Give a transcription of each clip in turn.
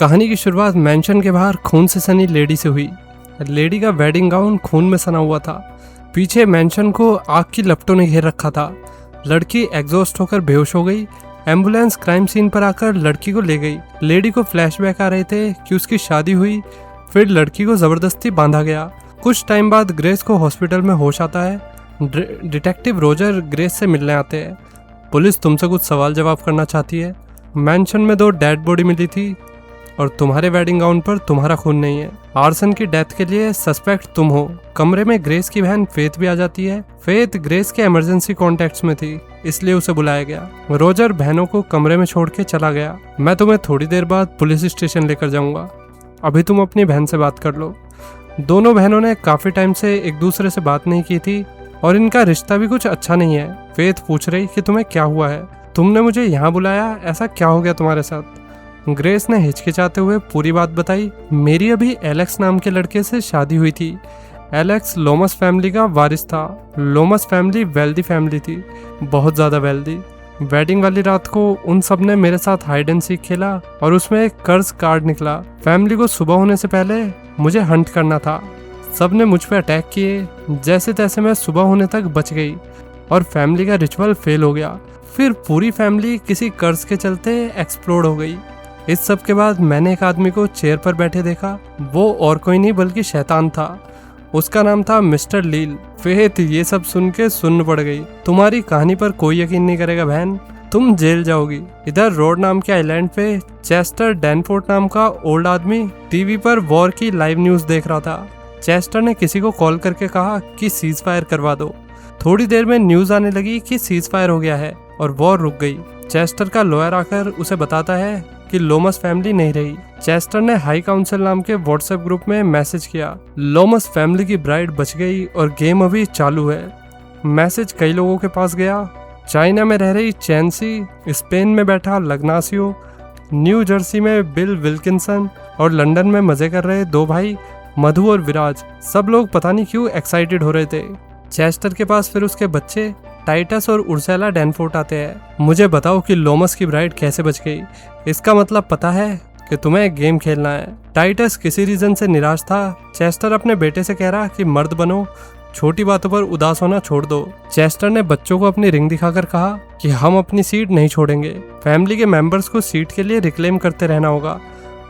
कहानी की शुरुआत मैंशन के बाहर खून से सनी लेडी से हुई। लेडी का वेडिंग गाउन खून में सना हुआ था। पीछे मैंशन को आग की लपटों ने घेर रखा था। लड़की एग्जॉस्ट होकर बेहोश हो गई। एम्बुलेंस क्राइम सीन पर आकर लड़की को ले गई। लेडी को फ्लैशबैक आ रहे थे कि उसकी शादी हुई, फिर लड़की को जबरदस्ती बांधा गया। कुछ टाइम बाद ग्रेस को हॉस्पिटल में होश आता है। डिटेक्टिव रोजर ग्रेस से मिलने आते हैं। पुलिस तुमसे कुछ सवाल जवाब करना चाहती है। मैंशन में 2 डेड बॉडी मिली थी और तुम्हारे वेडिंग गाउन पर तुम्हारा खून नहीं है। आर्सन की डेथ के लिए सस्पेक्ट तुम हो। कमरे में ग्रेस की बहन फेथ भी आ जाती है। फेथ ग्रेस के इमरजेंसी कॉन्टेक्ट्स में थी, इसलिए उसे बुलाया गया। रोजर बहनों को कमरे में छोड़ के चला गया। मैं तुम्हें थोड़ी देर बाद पुलिस स्टेशन लेकर जाऊंगा, अभी तुम अपनी बहन से बात कर लो। दोनों बहनों ने काफी टाइम से एक दूसरे से बात नहीं की थी और इनका रिश्ता भी कुछ अच्छा नहीं है। फेथ पूछ रही कि तुम्हें क्या हुआ है, तुमने मुझे यहाँ बुलाया, ऐसा क्या हो गया तुम्हारे साथ। ग्रेस ने हिचकिचाते हुए पूरी बात बताई। मेरी अभी एलेक्स नाम के लड़के से शादी हुई थी। एलेक्स लोमस फैमिली का वारिस था। लोमस फैमिली वेल्दी फैमिली थी, बहुत ज़्यादा वेल्दी। वेडिंग वाली रात को उन सब ने मेरे साथ हाइड एंड सीक खेला और उसमें एक कर्ज कार्ड निकला। फैमिली को सुबह होने से पहले मुझे हंट करना था। सब ने मुझ पर अटैक किए। जैसे तैसे मैं सुबह होने तक बच गई और फैमिली का रिचुअल फेल हो गया। फिर पूरी फैमिली किसी कर्ज के चलते एक्सप्लोड हो गई। इस सब के बाद मैंने एक आदमी को चेयर पर बैठे देखा। वो और कोई नहीं बल्कि शैतान था। उसका नाम था मिस्टर लील। फेथ ये सब सुन के सुन्न पड़ गई। तुम्हारी कहानी पर कोई यकीन नहीं करेगा बहन, तुम जेल जाओगी। इधर रोड नाम के आइलैंड पे चेस्टर डैनफोर्ड नाम का ओल्ड आदमी टीवी पर वॉर की लाइव न्यूज देख रहा था। चेस्टर ने किसी को कॉल करके कहा कि सीज फायर करवा दो। थोड़ी देर में न्यूज आने लगी कि सीज फायर हो गया है और वॉर रुक गई। चेस्टर का लॉयर आकर उसे बताता है कि लोमस फैमिली नहीं रही। चेस्टर ने हाई काउंसिल नाम के व्हाट्सएप ग्रुप में मैसेज किया, लोमस फैमिली की ब्राइड बच गई और गेम अभी चालू है। मैसेज कई लोगों के पास गया। चाइना में रह रही चैंसी, स्पेन में बैठा लग्नासियो, न्यू जर्सी में बिल विल्किंसन और लंदन में मजे कर रहे 2 भाई मधु और विराज। सब लोग पता नहीं क्यों एक्साइटेड हो रहे थे। चेस्टर के पास फिर उसके बच्चे टाइटस और उर्सेला डैनफोर्ड आते हैं। मुझे बताओ कि लोमस की ब्राइड कैसे बच गई। इसका मतलब पता है कि तुम्हें गेम खेलना है। टाइटस किसी रीजन से निराश था। चेस्टर अपने बेटे से कह रहा कि मर्द बनो, छोटी बातों पर उदास होना छोड़ दो। चेस्टर ने बच्चों को अपनी रिंग दिखाकर कहा कि हम अपनी सीट नहीं छोड़ेंगे। फैमिली के मेंबर्स को सीट के लिए रिक्लेम करते रहना होगा।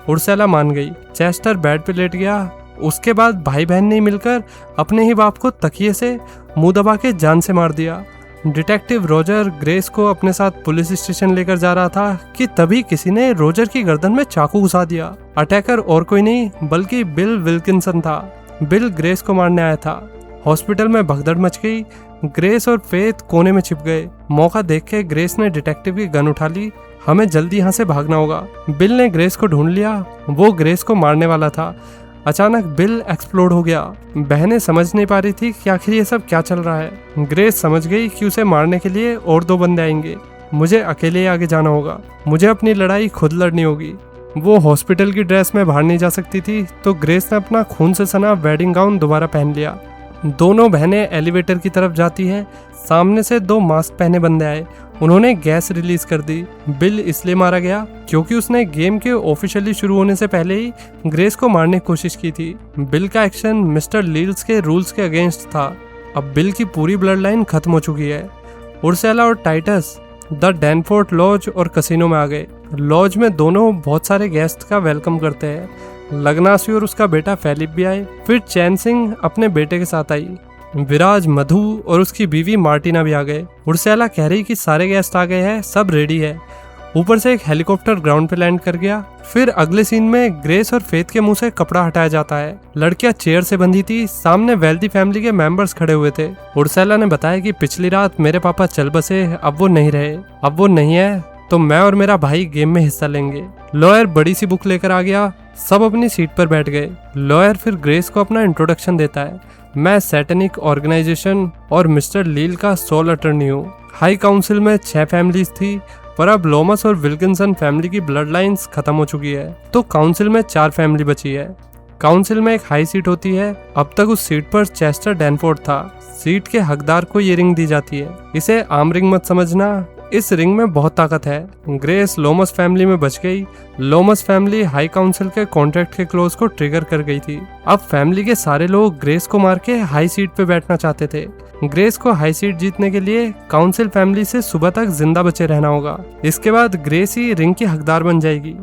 उर्सेला मान गई। चेस्टर बेड पे लेट गया। उसके बाद भाई बहन ने मिलकर अपने ही बाप को तकिए से मुंह दबा के जान से मार दिया। डिटेक्टिव रोजर ग्रेस को अपने साथ पुलिस स्टेशन लेकर जा रहा था कि तभी किसी ने रोजर की गर्दन में चाकू घुसा दिया। अटैकर और कोई नहीं बल्कि बिल विल्किंसन था। बिल ग्रेस को मारने आया था। हॉस्पिटल में भगदड़ मच गई। ग्रेस और फेथ कोने में छिप गए। मौका देख के ग्रेस ने डिटेक्टिव की गन उठा ली। हमें जल्दी यहाँ से भागना होगा। बिल ने ग्रेस को ढूंढ लिया। वो ग्रेस को मारने वाला था। अचानक बिल एक्सप्लोड हो गया। बहनें समझ नहीं पा रही थी कि आखिर ये सब क्या चल रहा है। ग्रेस समझ गई कि उसे मारने के लिए और 2 बंदे आएंगे। मुझे अकेले आगे जाना होगा। मुझे अपनी लड़ाई खुद लड़नी होगी। वो हॉस्पिटल की ड्रेस में बाहर नहीं जा सकती थी, तो ग्रेस ने अपना खून से सना वेडिंग गाउन दोबारा पहन लिया। दोनों बहनें एलिवेटर की तरफ जाती हैं। सामने से 2 मास्क पहने बंदे आए। उन्होंने गैस रिलीज कर दी। बिल इसलिए मारा गया क्योंकि उसने गेम के ऑफिशियली शुरू होने से पहले ही ग्रेस को मारने की कोशिश की थी। बिल का एक्शन मिस्टर लील्स के रूल्स के अगेंस्ट था। अब बिल की पूरी ब्लड लाइन खत्म हो चुकी है। उर्सेला और टाइटस द डैनफोर्ड लॉज और कसिनो में आ गए। लॉज में दोनों बहुत सारे गेस्ट का वेलकम करते हैं। लग्नासी और उसका बेटा फेलिप भी आए। फिर चैन सिंह अपने बेटे के साथ आई। विराज, मधु और उसकी बीवी मार्टिना भी आ गए। उर्सेला कह रही कि सारे गेस्ट आ गए हैं, सब रेडी है। ऊपर से एक हेलीकॉप्टर ग्राउंड पे लैंड कर गया। फिर अगले सीन में ग्रेस और फेथ के मुंह से कपड़ा हटाया जाता है। लड़कियां चेयर से बंधी थी। सामने वेल्दी फैमिली के मेंबर्स खड़े हुए थे। उर्सेला ने बताया कि पिछली रात मेरे पापा चल बसे, अब वो नहीं रहे। अब वो नहीं है तो मैं और मेरा भाई गेम में हिस्सा लेंगे। लॉयर बड़ी सी बुक लेकर आ गया। सब अपनी सीट पर बैठ गए। लॉयर फिर ग्रेस को अपना इंट्रोडक्शन देता है। मैं सैटेनिक ऑर्गेनाइजेशन और मिस्टर लील का सोल अटर्नी हूँ। हाई काउंसिल में 6 फैमिलीज थी, पर अब लोमस और विल्किंसन फैमिली की ब्लड लाइन्स खत्म हो चुकी है, तो काउंसिल में 4 फैमिली बची है। काउंसिल में एक हाई सीट होती है। अब तक उस सीट पर चेस्टर डैनफोर्ड था। सीट के हकदार को ये रिंग दी जाती है। इसे आम रिंग मत समझना, इस रिंग में बहुत ताकत है। ग्रेस लोमस फैमिली में बच गई। लोमस फैमिली हाई काउंसिल के कॉन्ट्रैक्ट के क्लोज को ट्रिगर कर गई थी। अब फैमिली के सारे लोग ग्रेस को मार के हाई सीट पे बैठना चाहते थे। ग्रेस को हाई सीट जीतने के लिए काउंसिल फैमिली से सुबह तक जिंदा बचे रहना होगा। इसके बाद ग्रेस ही रिंग की हकदार बन जाएगी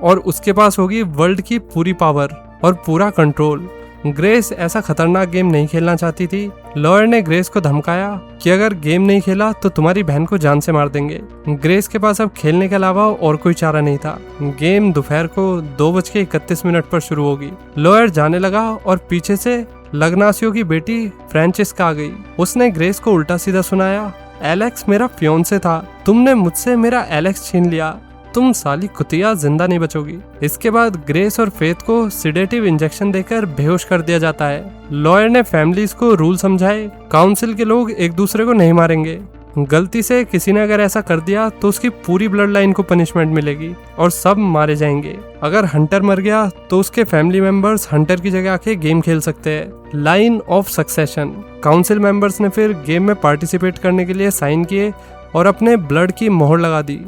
और उसके पास होगी वर्ल्ड की पूरी पावर और पूरा कंट्रोल। ग्रेस ऐसा खतरनाक गेम नहीं खेलना चाहती थी। लॉयर ने ग्रेस को धमकाया कि अगर गेम नहीं खेला तो तुम्हारी बहन को जान से मार देंगे। ग्रेस के पास अब खेलने के अलावा और कोई चारा नहीं था। गेम दोपहर को 2:31 पर शुरू होगी। लॉयर जाने लगा और पीछे से लगनासियो की बेटी फ्रांचेस्का आ गई। उसने ग्रेस को उल्टा सीधा सुनाया, एलेक्स मेरा फियोंसे था, तुमने मुझसे मेरा एलेक्स छीन लिया, तुम साली कुतिया जिंदा नहीं बचोगी। इसके बाद ग्रेस और फेथ को सिडेटिव इंजेक्शन देकर बेहोश कर दिया जाता है। लॉयर ने फैमिलीज को रूल समझाए, काउंसिल के लोग एक दूसरे को नहीं मारेंगे। गलती से किसी ने अगर ऐसा कर दिया तो उसकी पूरी ब्लड लाइन को पनिशमेंट मिलेगी और सब मारे जाएंगे। अगर हंटर मर गया तो उसके फैमिली मेंबर्स हंटर की जगह आके गेम खेल सकते हैं। Line of succession. Council members ने फिर गेम में पार्टिसिपेट करने के लिए साइन किए और अपने ब्लड की मोहर लगा दी।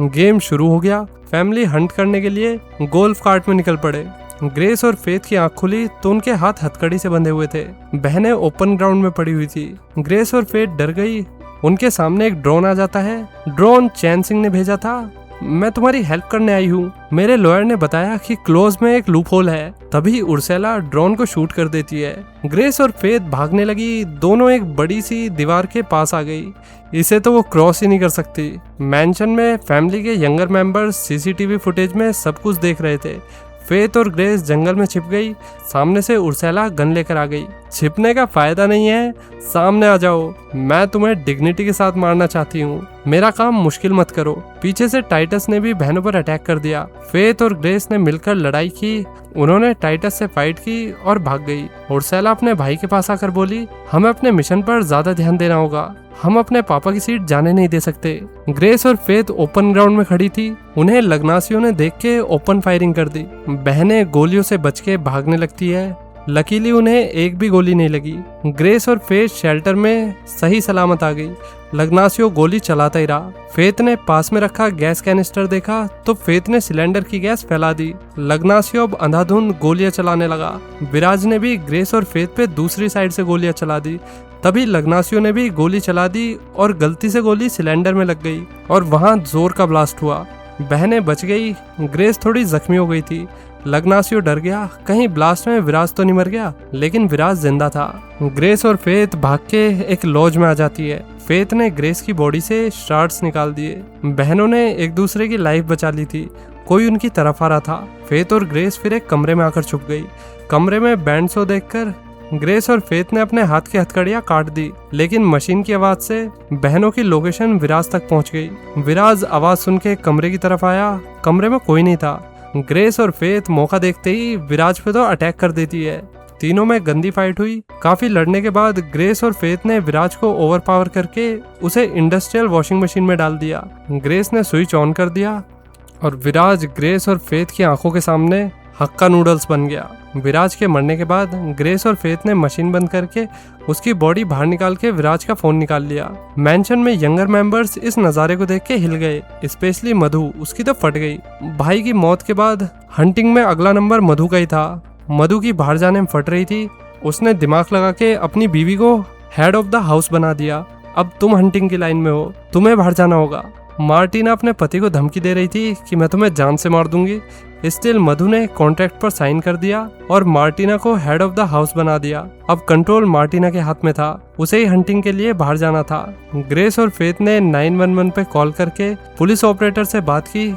गेम शुरू हो गया। फैमिली हंट करने के लिए गोल्फ कार्ट में निकल पड़े। ग्रेस और फेथ की आंख खुली तो उनके हाथ हथकड़ी से बंधे हुए थे। बहनें ओपन ग्राउंड में पड़ी हुई थी। ग्रेस और फेथ डर गई। उनके सामने एक ड्रोन आ जाता है। ड्रोन चैन सिंह ने भेजा था। मैं तुम्हारी हेल्प करने आई हूँ। मेरे लॉयर ने बताया कि क्लोज में एक लूप होल है। तभी उर्सेला ड्रोन को शूट कर देती है। ग्रेस और फेथ भागने लगी। दोनों एक बड़ी सी दीवार के पास आ गई। इसे तो वो क्रॉस ही नहीं कर सकती। मैंशन में फैमिली के यंगर मेंबर्स सीसीटीवी फुटेज में सब कुछ देख रहे थे। फेथ और ग्रेस जंगल में छिप गई। सामने से उर्सेला गन लेकर आ गई। छिपने का फायदा नहीं है, सामने आ जाओ, मैं तुम्हें डिग्निटी के साथ मारना चाहती हूँ, मेरा काम मुश्किल मत करो। पीछे से टाइटस ने भी बहनों पर अटैक कर दिया। फेथ और ग्रेस ने मिलकर लड़ाई की। उन्होंने टाइटस से फाइट की और भाग गई। उर्सेला अपने भाई के पास आकर बोली, हमें अपने मिशन पर ज्यादा ध्यान देना होगा, हम अपने पापा की सीट जाने नहीं दे सकते। ग्रेस और फेथ ओपन ग्राउंड में खड़ी थी। उन्हें लगनासियों ने देख के ओपन फायरिंग कर दी। बहनें गोलियों से बच के भागने लगती है। लकीली उन्हें एक भी गोली नहीं लगी। ग्रेस और फेथ शेल्टर में सही सलामत आ गई। लगनासियो गोली चलाता ही रहा। फेथ ने पास में रखा गैस कैनिस्टर देखा तो फेथ ने सिलेंडर की गैस फैला दी। लगनासियो अब अंधाधुंध गोलियां चलाने लगा। विराज ने भी ग्रेस और फेथ पे दूसरी साइड से गोलियां चला दी। तभी लगनासियो ने भी गोली चला दी और गलती से गोली सिलेंडर में लग गई और वहां जोर का ब्लास्ट हुआ। बहनें बच गई। ग्रेस थोड़ी जख्मी हो गई थी। लगनासियो डर गया, कहीं ब्लास्ट में विराज तो नहीं मर गया, लेकिन विराज जिंदा था। ग्रेस और फेथ भाग के एक लॉज में आ जाती है। फेथ ने ग्रेस की बॉडी से शार्ट्स निकाल दिए। बहनों ने एक दूसरे की लाइफ बचा ली थी। कोई उनकी तरफ आ रहा था। फेथ और ग्रेस फिर एक कमरे में आकर छुप गई। कमरे में बैंड शो देखकर ग्रेस और फेथ ने अपने हाथ की हथकड़ियां काट दी, लेकिन मशीन की आवाज से बहनों की लोकेशन विराज तक पहुंच गई। विराज आवाज सुन के कमरे की तरफ आया। कमरे में कोई नहीं था। ग्रेस और फेथ मौका देखते ही विराज पे तो अटैक कर देती है। तीनों में गंदी फाइट हुई। काफी लड़ने के बाद ग्रेस और फेथ ने विराज को ओवरपावर करके उसे इंडस्ट्रियल वॉशिंग मशीन में डाल दिया। ग्रेस ने स्विच ऑन कर दिया और विराज ग्रेस और फेथ की आंखों के सामने हक्का नूडल्स बन गया। विराज के मरने के बाद ग्रेस और फेथ ने मशीन बंद करके उसकी बॉडी बाहर निकाल के विराज का फोन निकाल लिया। मैंशन में यंगर मेंबर्स इस नज़ारे को देख के हिल गए, स्पेशली मधु, उसकी तो फट गई। भाई की मौत के बाद हंटिंग में अगला नंबर मधु का ही था। मधु की बाहर जाने में फट रही थी। उसने दिमाग लगा के अपनी बीवी को हेड ऑफ द हाउस बना दिया। अब तुम हंटिंग की लाइन में हो, तुम्हें बाहर जाना होगा। मार्टिना अपने पति को धमकी दे रही थी कि मैं तुम्हें जान से मार दूंगी। स्टिल मधु ने कॉन्ट्रैक्ट पर साइन कर दिया और मार्टिना को हेड ऑफ द हाउस बना दिया। अब कंट्रोल मार्टिना के हाथ में था। उसे ही हंटिंग के लिए बाहर जाना था। ग्रेस और फेथ ने 911 पे कॉल करके पुलिस ऑपरेटर से बात की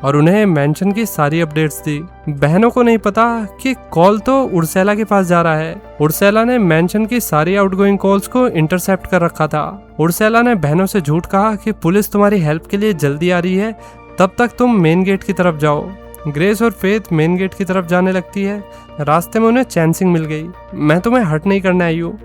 और उन्हें मेंशन की सारी अपडेट्स दी। बहनों को नहीं पता कि कॉल तो उर्सेला के पास जा रहा है। उर्सेला ने मेंशन की सारी आउटगोइंग कॉल्स को इंटरसेप्ट कर रखा था। उर्सेला ने बहनों से झूठ कहा कि पुलिस तुम्हारी हेल्प के लिए जल्दी आ रही है, तब तक तुम मेन गेट की तरफ जाओ। ग्रेस और फेथ मेन गेट की तरफ जाने लगती है। रास्ते में उन्हें चैंसिंग मिल गई। मैं तुम्हें हर्ट नहीं करने आई हूँ,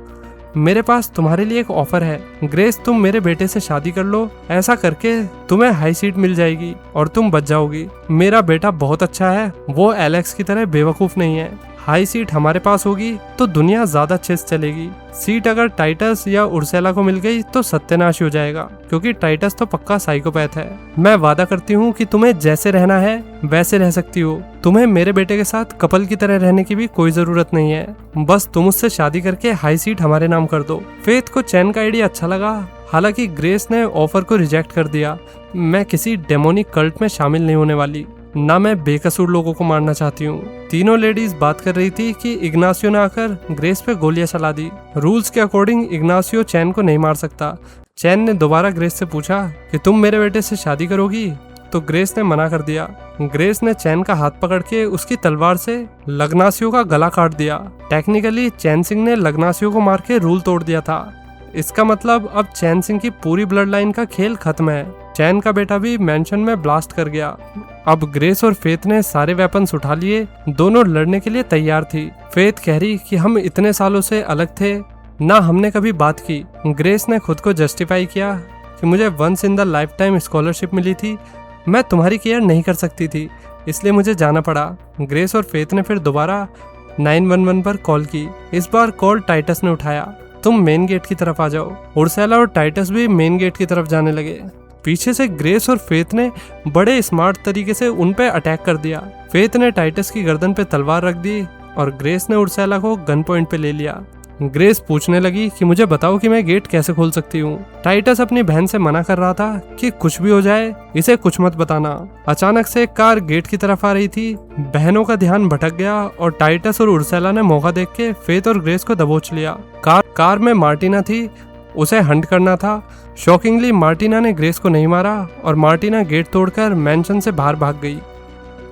मेरे पास तुम्हारे लिए एक ऑफर है। ग्रेस, तुम मेरे बेटे से शादी कर लो, ऐसा करके तुम्हें हाई सीट मिल जाएगी और तुम बच जाओगी। मेरा बेटा बहुत अच्छा है, वो एलेक्स की तरह बेवकूफ नहीं है। हाई सीट हमारे पास होगी तो दुनिया ज्यादा अच्छे से चलेगी। सीट अगर टाइटस या उर्सेला को मिल गई तो सत्यानाश हो जाएगा, क्योंकि टाइटस तो पक्का साइकोपैथ है। मैं वादा करती हूँ कि तुम्हें जैसे रहना है वैसे रह सकती हो। तुम्हें मेरे बेटे के साथ कपल की तरह रहने की भी कोई जरूरत नहीं है। बस तुम उससे शादी करके हाई सीट हमारे नाम कर दो। फेथ को चैन का आइडिया अच्छा लगा, हालांकि ग्रेस ने ऑफर को रिजेक्ट कर दिया। मैं किसी डेमोनिक कल्ट में शामिल नहीं होने वाली, ना मैं बेकसूर लोगों को मारना चाहती हूँ। तीनों लेडीज बात कर रही थी कि इग्नासियो ने आकर ग्रेस पे गोलियां चला दी। रूल्स के अकॉर्डिंग इग्नासियो चैन को नहीं मार सकता। चैन ने दोबारा ग्रेस से पूछा कि तुम मेरे बेटे से शादी करोगी, तो ग्रेस ने मना कर दिया। ग्रेस ने चैन का हाथ पकड़ के उसकी तलवार से लग्नासियो का गला काट दिया। टेक्निकली चैन सिंह ने लग्नासियो को मार के रूल तोड़ दिया था। इसका मतलब अब चैन सिंह की पूरी ब्लड लाइन का खेल खत्म है। चैन का बेटा भी मैंशन में ब्लास्ट कर गया। अब ग्रेस और फेथ ने सारे वेपन्स उठा लिए, दोनों लड़ने के लिए तैयार थी। फेथ कह रही कि हम इतने सालों से अलग थे, ना हमने कभी बात की। ग्रेस ने खुद को जस्टिफाई किया कि मुझे once in the life time scholarship मिली थी, मैं तुम्हारी केयर नहीं कर सकती थी, इसलिए मुझे जाना पड़ा। ग्रेस और फेथ ने फिर दोबारा 911 पर कॉल की। इस बार कॉल टाइटस ने उठाया। तुम मेन गेट की तरफ आ जाओ। उर्सेला और टाइटस भी मेन गेट की तरफ जाने लगे। पीछे से ग्रेस और फेथ ने बड़े स्मार्ट तरीके से उन पे अटैक कर दिया। फेथ ने टाइटस की गर्दन पे तलवार रख दी और ग्रेस ने उर्सेला को गन पॉइंट पे ले लिया। ग्रेस पूछने लगी कि मुझे बताओ कि मैं गेट कैसे खोल सकती हूँ। टाइटस अपनी बहन से मना कर रहा था कि कुछ भी हो जाए इसे कुछ मत बताना। अचानक से कार गेट की तरफ आ रही थी। बहनों का ध्यान भटक गया और टाइटस और उर्सेला ने मौका देख के फेथ और ग्रेस को दबोच लिया। कार में मार्टिना थी, उसे हंट करना था। शॉकिंगली मार्टिना ने ग्रेस को नहीं मारा और मार्टिना गेट तोड़कर मैंशन से बाहर भाग गई।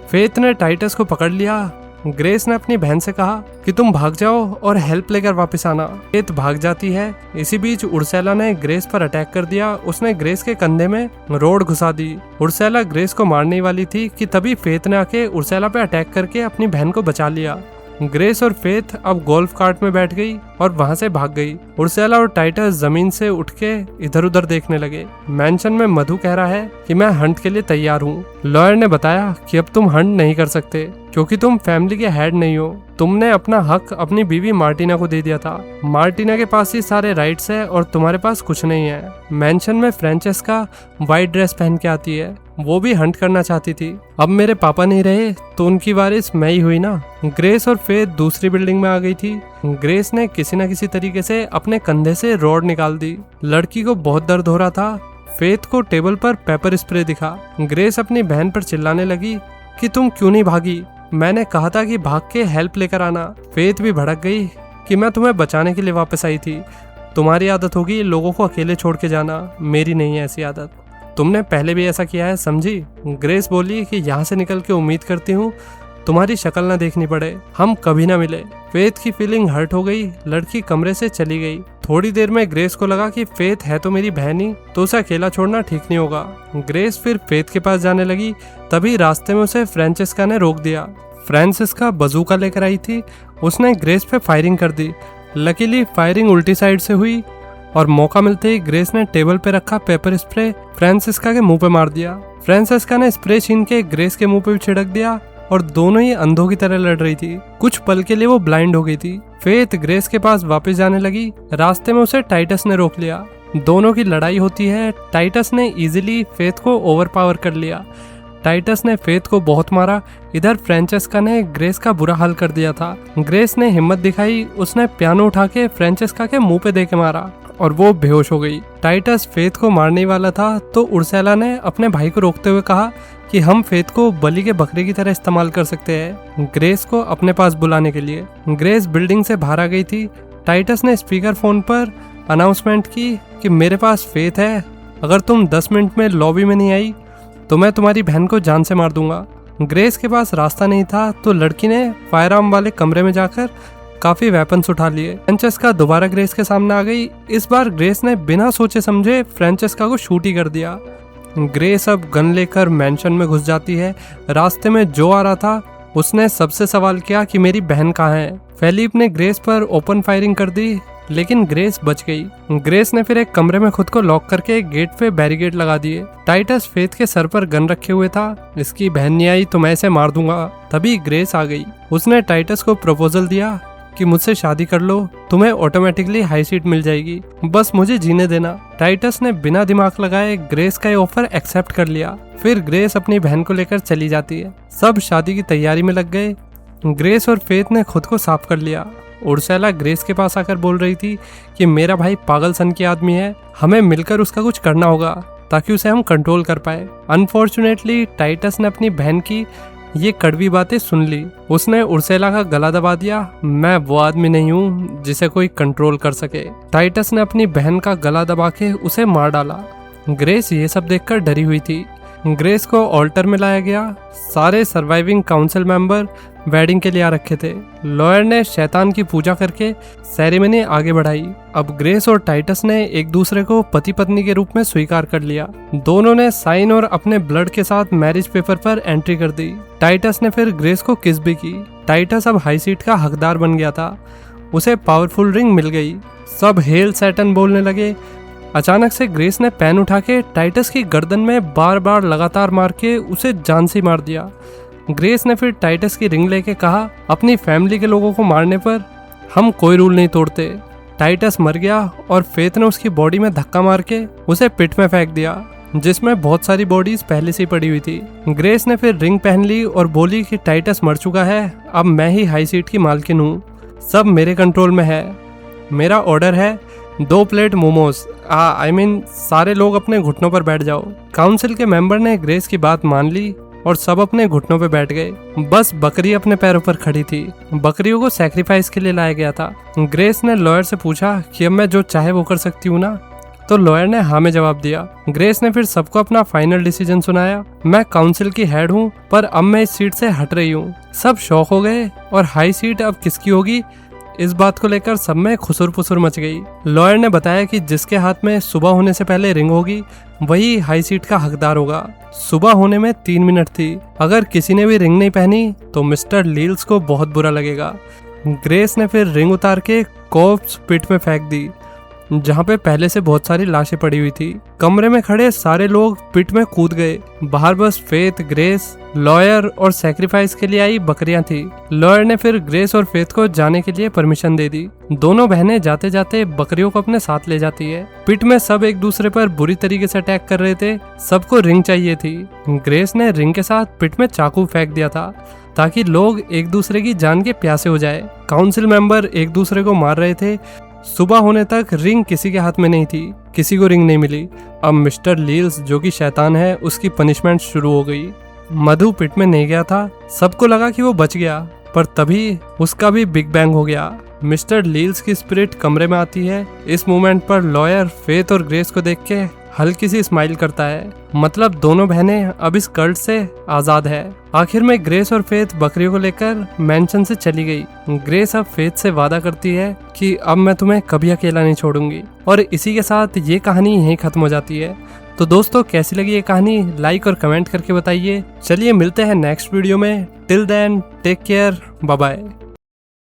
फेथ ने टाइटस को पकड़ लिया। ग्रेस ने अपनी बहन से कहा कि तुम भाग जाओ और हेल्प लेकर वापस आना। फेथ भाग जाती है। इसी बीच उर्सेला ने ग्रेस पर अटैक कर दिया। उसने ग्रेस के कंधे में रोड घुसा दी। उर्सेला ग्रेस को मारने वाली थी कि तभी फेथ ने आके उर्सेला पे अटैक करके अपनी बहन को बचा लिया। ग्रेस और फेथ अब गोल्फ कार्ट में बैठ गई और वहां से भाग गई। उर्सेला और टाइटस जमीन से उठ के इधर उधर देखने लगे। मैंशन में मधु कह रहा है कि मैं हंट के लिए तैयार हूँ। लॉयर ने बताया कि अब तुम हंट नहीं कर सकते क्योंकि तुम फैमिली के हेड नहीं हो। तुमने अपना हक अपनी बीवी मार्टिना को दे दिया था। मार्टिना के पास ही सारे राइट्स है और तुम्हारे पास कुछ नहीं है। मैंशन में फ्रेंचेस्का व्हाइट ड्रेस पहन के आती है, वो भी हंट करना चाहती थी। अब मेरे पापा नहीं रहे तो उनकी वारिस मैं ही हुई ना। ग्रेस और फेथ दूसरी बिल्डिंग में आ गई थी। ग्रेस ने किसी न किसी तरीके से अपने कंधे से रॉड निकाल दी। लड़की को बहुत दर्द हो रहा था। फेथ को टेबल पर पेपर स्प्रे दिखा। ग्रेस अपनी बहन पर चिल्लाने लगी कि तुम क्यों नहीं भागी, मैंने कहा था कि भाग के हेल्प लेकर आना। फेथ भी भड़क गई कि मैं तुम्हें बचाने के लिए वापस आई थी। तुम्हारी आदत होगी लोगों को अकेले छोड़ के जाना, मेरी नहीं है ऐसी आदत। तुमने पहले भी ऐसा किया है, समझी। ग्रेस बोली कि यहाँ से निकल के उम्मीद करती हूँ तुम्हारी शक्ल ना देखनी पड़े, हम कभी ना मिले। फेथ की फीलिंग हर्ट हो गई। लड़की कमरे से चली गई। थोड़ी देर में ग्रेस को लगा कि फेथ है तो मेरी बहन ही, तो उसे अकेला छोड़ना ठीक नहीं होगा। ग्रेस फिर फेथ के पास जाने लगी। तभी रास्ते में उसे फ्रेंचेस्का ने रोक दिया। फ्रेंचेस्का बजूका लेकर आई थी। उसने ग्रेस पे फायरिंग कर दी। लकीली फायरिंग उल्टी साइड से हुई और मौका मिलते ही ग्रेस ने टेबल पे रखा पेपर स्प्रे फ्रेंचेस्का के मुंह पे मार दिया। फ्रेंचेस्का ने स्प्रे छीन के ग्रेस के मुंह पे भी छिड़क दिया और दोनों ही अंधों की तरह लड़ रही थी। कुछ पल के लिए वो ब्लाइंड हो गई थी। फेथ ग्रेस के पास वापस जाने लगी। रास्ते में उसे टाइटस ने रोक लिया। दोनों की लड़ाई होती है। टाइटस ने इजीली फेथ को ओवरपावर कर लिया। टाइटस ने फेथ को बहुत मारा। इधर फ्रेंचेस्का ने ग्रेस का बुरा हाल कर दिया था। ग्रेस ने हिम्मत दिखाई। उसने पियानो उठा के फ्रेंचेस्का के मुंह पे दे के मारा और वो बेहोश हो गई। टाइटस फेथ को मारने वाला था तो उर्सेला ने अपने भाई को रोकते हुए कहा कि हम फेथ को बलि के बकरे की तरह इस्तेमाल कर सकते हैं, ग्रेस को अपने पास बुलाने के लिए। ग्रेस बिल्डिंग से बाहर आ गई थी। टाइटस ने स्पीकर फोन पर अनाउंसमेंट की कि मेरे पास फेथ है, अगर तुम 10 मिनट में लॉबी में नहीं आई तो मैं तुम्हारी बहन को जान से मार दूंगा। ग्रेस के पास रास्ता नहीं था तो लड़की ने फायर आर्म वाले कमरे में जाकर काफी वेपन्स उठा लिए। फ्रेंचेस्का दोबारा ग्रेस के सामने आ गई। इस बार ग्रेस ने बिना सोचे समझे फ्रेंचेस्का को शूट ही कर दिया। ग्रेस अब गन लेकर मैंशन में घुस जाती है। रास्ते में जो आ रहा था उसने सबसे सवाल किया कि मेरी बहन कहाँ है। फेलिप ने ग्रेस पर ओपन फायरिंग कर दी, लेकिन ग्रेस बच गई। ग्रेस ने फिर एक कमरे में खुद को लॉक करके गेट पे बैरिकेड लगा दिए। टाइटस फेथ के सर पर गन रखे हुए था। इसकी बहन नहीं आई तो मैं इसे मार दूंगा। तभी ग्रेस आ गई। उसने टाइटस को प्रपोजल दिया कि मुझसे शादी कर लो, तुम्हें ऑटोमेटिकली हाई सीट मिल जाएगी, बस मुझे जीने देना। टाइटस ने बिना दिमाग लगाए ग्रेस का ये ऑफर एक्सेप्ट कर लिया। फिर ग्रेस अपनी बहन को लेकर चली जाती है। सब शादी की तैयारी में लग गए। ग्रेस और फेथ ने खुद को साफ कर लिया। उर्सेला ग्रेस के पास आकर बोल रही थी कि मेरा भाई पागल सन की आदमी है, हमें मिलकर उसका कुछ करना होगा ताकि उसे हम कंट्रोल कर पाए। अनफॉर्चुनेटली टाइटस ने अपनी बहन की ये कड़वी बातें सुन ली। उसने उर्सेला का गला दबा दिया। मैं वो आदमी नहीं हूँ जिसे कोई कंट्रोल कर सके। टाइटस ने अपनी बहन का गला दबा के उसे मार डाला। ग्रेस ये सब देखकर डरी हुई थी। ग्रेस को ऑल्टर में लाया गया। सारे सर्वाइविंग काउंसिल मेंबर वेडिंग के लिए आ रखे थे। लॉयर ने शैतान की पूजा करके सेरेमनी आगे बढ़ाई। अब ग्रेस और टाइटस ने एक दूसरे को पति पत्नी के रूप में स्वीकार कर लिया। दोनों ने साइन और अपने ब्लड के साथ मैरिज पेपर पर एंट्री कर दी। टाइटस ने फिर ग्रेस को किस भी की। टाइटस अब हाई सीट का हकदार बन गया था। उसे पावरफुल रिंग मिल गई। सब हेल सैटन बोलने लगे। अचानक से ग्रेस ने पेन उठा के टाइटस की गर्दन में बार बार लगातार मार के उसे जान से मार दिया। ग्रेस ने फिर टाइटस की रिंग लेके कहा, अपनी फैमिली के लोगों को मारने पर हम कोई रूल नहीं तोड़ते। टाइटस मर गया और फेथ ने उसकी बॉडी में धक्का मार के उसे पिट में फेंक दिया, जिसमें बहुत सारी बॉडीज पहले से ही पड़ी हुई थी। ग्रेस ने फिर रिंग पहन ली और बोली कि टाइटस मर चुका है, अब मैं ही हाई सीट की मालकिन हूँ, सब मेरे कंट्रोल में है। मेरा ऑर्डर है 2 प्लेट मोमोज। सारे लोग अपने घुटनों पर बैठ जाओ। काउंसिल के मेंबर ने ग्रेस की बात मान ली और सब अपने घुटनों पर बैठ गए। बस बकरी अपने पैरों पर खड़ी थी। बकरियों को सैक्रिफाइस के लिए लाया गया था। ग्रेस ने लॉयर से पूछा कि अब मैं जो चाहे वो कर सकती हूँ ना, तो लॉयर ने हाँ में जवाब दिया। ग्रेस ने फिर सबको अपना फाइनल डिसीजन सुनाया। मैं काउंसिल की हेड हूँ, पर अब मैं इस सीट से हट रही हूँ। सब शॉक हो गए और हाई सीट अब किसकी होगी इस बात को लेकर सब में खुसुर फुसुर मच गई। लॉयर ने बताया कि जिसके हाथ में सुबह होने से पहले रिंग होगी वही हाई सीट का हकदार होगा। सुबह होने में 3 मिनट थी। अगर किसी ने भी रिंग नहीं पहनी तो मिस्टर लील्स को बहुत बुरा लगेगा। ग्रेस ने फिर रिंग उतार के कॉर्प्स पिट में फेंक दी, जहाँ पे पहले से बहुत सारी लाशें पड़ी हुई थी। कमरे में खड़े सारे लोग पिट में कूद गए। बाहर बस फेथ, ग्रेस, लॉयर और सैक्रिफाइस के लिए आई बकरियां थी। लॉयर ने फिर ग्रेस और फेथ को जाने के लिए परमिशन दे दी। दोनों बहनें जाते जाते बकरियों को अपने साथ ले जाती है। पिट में सब एक दूसरे पर बुरी तरीके से अटैक कर रहे थे। सबको रिंग चाहिए थी। ग्रेस ने रिंग के साथ पिट में चाकू फेंक दिया था ताकि लोग एक दूसरे की जान के प्यासे हो जाए। काउंसिल मेंबर एक दूसरे को मार रहे थे। सुबह होने तक रिंग किसी के हाथ में नहीं थी। किसी को रिंग नहीं मिली। अब मिस्टर लील्स जो कि शैतान है, उसकी पनिशमेंट शुरू हो गई। मधु पिट में नहीं गया था। सबको लगा कि वो बच गया, पर तभी उसका भी बिग बैंग हो गया। मिस्टर लील्स की स्पिरिट कमरे में आती है। इस मोमेंट पर लॉयर फेथ और ग्रेस को देख के हल्की सी स्माइल करता है। मतलब दोनों बहनें अब इस कर्ज से आजाद है। आखिर में ग्रेस और फेथ बकरियों को लेकर मैंशन से चली गई। ग्रेस अब फेथ से वादा करती है कि अब मैं तुम्हें कभी अकेला नहीं छोड़ूंगी। और इसी के साथ ये कहानी यहीं खत्म हो जाती है। तो दोस्तों, कैसी लगी ये कहानी लाइक और कमेंट करके बताइए। चलिए मिलते हैं नेक्स्ट वीडियो में। Till then take care, bye bye.